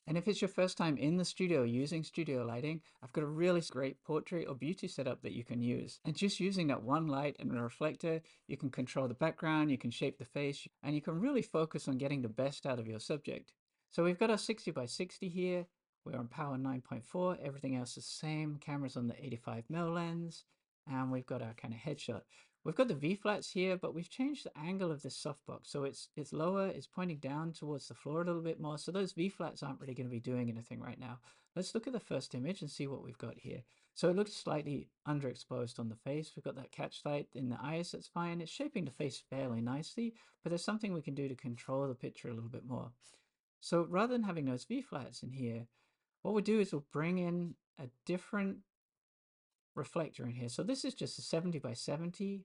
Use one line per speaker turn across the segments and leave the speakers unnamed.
And if it's your first time in the studio using studio lighting, I've got a really great portrait or beauty setup that you can use. And just using that one light and a reflector, you can control the background, you can shape the face, and you can really focus on getting the best out of your subject. So we've got our 60 by 60 here. We're on power 9.4. Everything else is the same. Camera's on the 85mm lens. And we've got our kind of headshot. We've got the V-flats here, but we've changed the angle of this softbox. So it's lower, it's pointing down towards the floor a little bit more. So those V-flats aren't really going to be doing anything right now. Let's look at the first image and see what we've got here. So it looks slightly underexposed on the face. We've got that catch light in the eyes, that's fine. It's shaping the face fairly nicely, but there's something we can do to control the picture a little bit more. So rather than having those V-flats in here, what we'll do is we'll bring in a different reflector in here. So this is just a 70 by 70.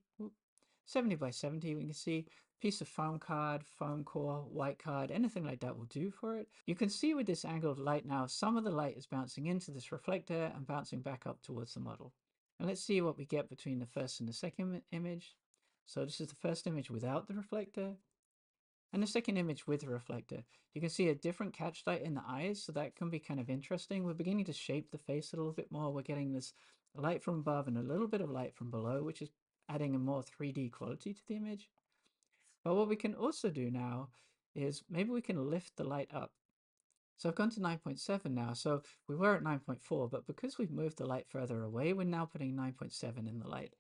70 by 70, we can see piece of foam card, foam core, white card, anything like that will do for it. You can see with this angle of light now, some of the light is bouncing into this reflector and bouncing back up towards the model. And let's see what we get between the first and the second image. So this is the first image without the reflector, and the second image with the reflector. You can see a different catch light in the eyes, so that can be kind of interesting. We're beginning to shape the face a little bit more. We're getting this light from above and a little bit of light from below, which is adding a more 3D quality to the image. But what we can also do now is maybe we can lift the light up. So I've gone to 9.7 now. So we were at 9.4, but because we've moved the light further away, we're now putting 9.7 in the light.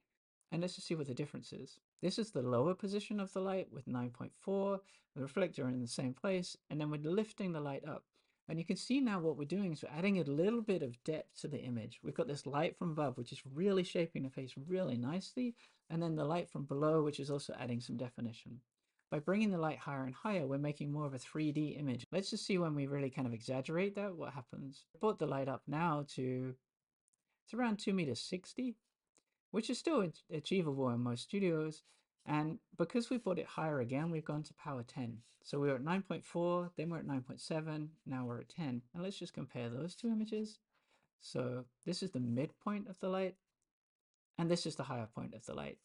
And let's just see what the difference is. This is the lower position of the light with 9.4, the reflector in the same place, and then we're lifting the light up. And you can see now what we're doing is we're adding a little bit of depth to the image. We've got this light from above, which is really shaping the face really nicely, and then the light from below, which is also adding some definition. By bringing the light higher and higher, we're making more of a 3D image. Let's just see when we really kind of exaggerate that, what happens. I brought the light up now to, it's around 2.60 meters, which is still achievable in most studios. And because we brought it higher again, we've gone to power 10. So we were at 9.4, then we're at 9.7, now we're at 10. And let's just compare those two images. So this is the midpoint of the light, and this is the higher point of the light.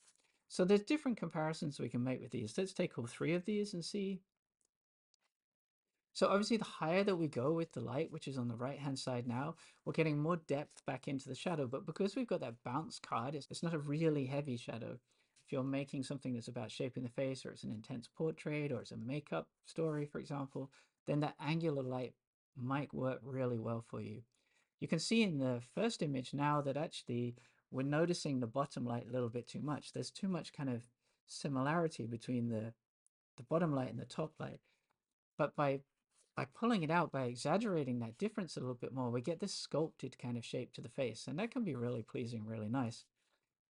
So there's different comparisons we can make with these. Let's take all three of these and see. So obviously the higher that we go with the light, which is on the right hand side now, we're getting more depth back into the shadow. But because we've got that bounce card, it's not a really heavy shadow. If you're making something that's about shaping the face, or it's an intense portrait, or it's a makeup story, for example, then that angular light might work really well for you. You can see in the first image now that actually we're noticing the bottom light a little bit too much. There's too much kind of similarity between the bottom light and the top light. But by pulling it out, by exaggerating that difference a little bit more, we get this sculpted kind of shape to the face, and that can be really pleasing, really nice.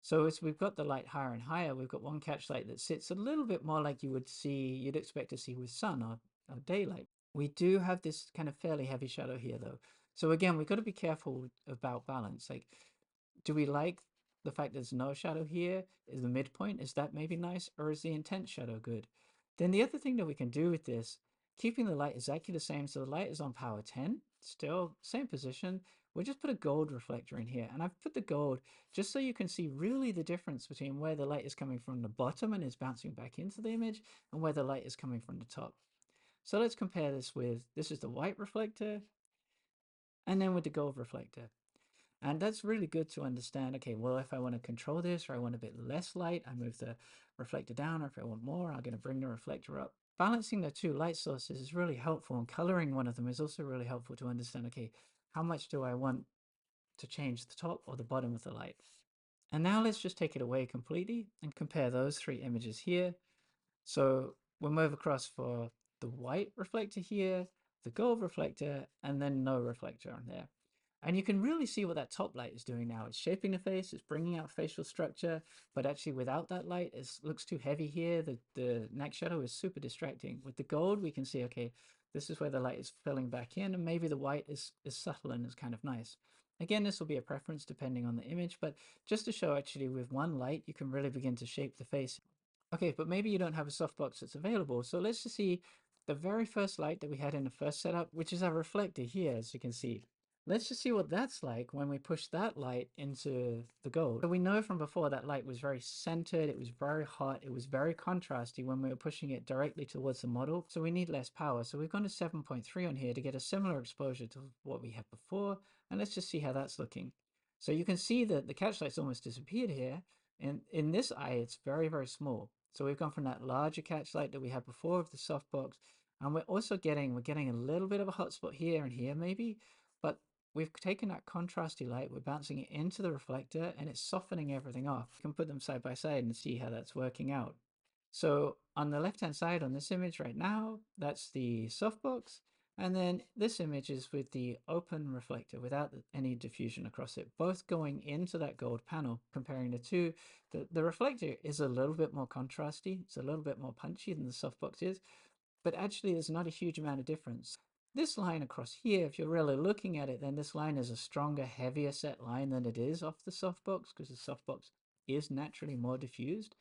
So as we've got the light higher and higher, we've got one catch light that sits a little bit more like you'd expect to see with sun or daylight. We do have this kind of fairly heavy shadow here though. So again, we've got to be careful about balance. Like, do we like the fact there's no shadow here? Is the midpoint, is that maybe nice? Or is the intense shadow good? Then the other thing that we can do with this, keeping the light exactly the same, so the light is on power 10, still same position, we'll just put a gold reflector in here. And I've put the gold just so you can see really the difference between where the light is coming from the bottom and is bouncing back into the image, and where the light is coming from the top. So let's compare this with, this is the white reflector, and then with the gold reflector. And that's really good to understand, okay, well, if I want to control this, or I want a bit less light, I move the reflector down, or if I want more, I'm going to bring the reflector up. Balancing the two light sources is really helpful, and coloring one of them is also really helpful to understand, okay, how much do I want to change the top or the bottom of the light? And now let's just take it away completely and compare those three images here. So we'll move across for the white reflector here, the gold reflector, and then no reflector on there. And you can really see what that top light is doing now. It's shaping the face, it's bringing out facial structure, but actually without that light, it looks too heavy here. The neck shadow is super distracting. With the gold, we can see, okay, this is where the light is filling back in, and maybe the white is subtle and is kind of nice. Again, this will be a preference depending on the image, but just to show actually with one light, you can really begin to shape the face. Okay, but maybe you don't have a softbox that's available. So let's just see the very first light that we had in the first setup, which is our reflector here, as you can see. Let's just see what that's like when we push that light into the gold. So we know from before that light was very centered, it was very hot, it was very contrasty when we were pushing it directly towards the model. So we need less power. So we've gone to 7.3 on here to get a similar exposure to what we had before. And let's just see how that's looking. So you can see that the catch light's almost disappeared here. And in this eye, it's very, very small. So we've gone from that larger catch light that we had before of the softbox. And we're also getting a little bit of a hotspot here and here maybe, but we've taken that contrasty light, we're bouncing it into the reflector, and it's softening everything off. You can put them side by side and see how that's working out. So on the left-hand side on this image right now, that's the softbox. And then this image is with the open reflector without any diffusion across it, both going into that gold panel. Comparing the two, the reflector is a little bit more contrasty. It's a little bit more punchy than the softbox is, but actually there's not a huge amount of difference. This line across here, if you're really looking at it, then this line is a stronger, heavier set line than it is off the softbox, because the softbox is naturally more diffused.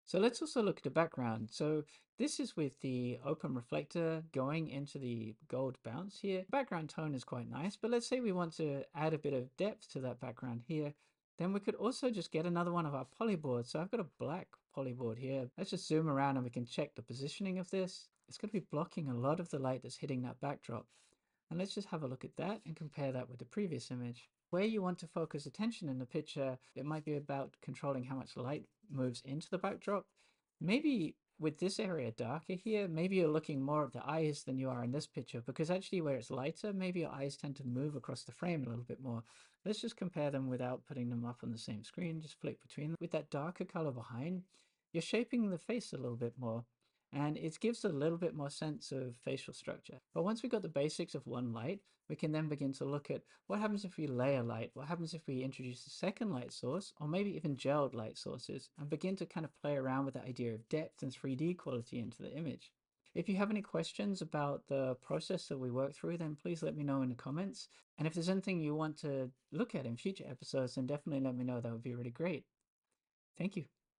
So let's also look at the background. So this is with the open reflector going into the gold bounce here. Background tone is quite nice, but let's say we want to add a bit of depth to that background here. Then we could also just get another one of our polyboards. So I've got a black polyboard here. Let's just zoom around and we can check the positioning of this. It's going to be blocking a lot of the light that's hitting that backdrop. And let's just have a look at that and compare that with the previous image. Where you want to focus attention in the picture, it might be about controlling how much light moves into the backdrop. Maybe with this area darker here, maybe you're looking more at the eyes than you are in this picture, because actually where it's lighter, maybe your eyes tend to move across the frame a little bit more. Let's just compare them without putting them up on the same screen, just flick between them. With that darker color behind, you're shaping the face a little bit more, and it gives a little bit more sense of facial structure. But once we've got the basics of one light, we can then begin to look at what happens if we layer light, what happens if we introduce a second light source, or maybe even gelled light sources, and begin to kind of play around with the idea of depth and 3D quality into the image. If you have any questions about the process that we work through, then please let me know in the comments. And if there's anything you want to look at in future episodes, then definitely let me know. That would be really great. Thank you.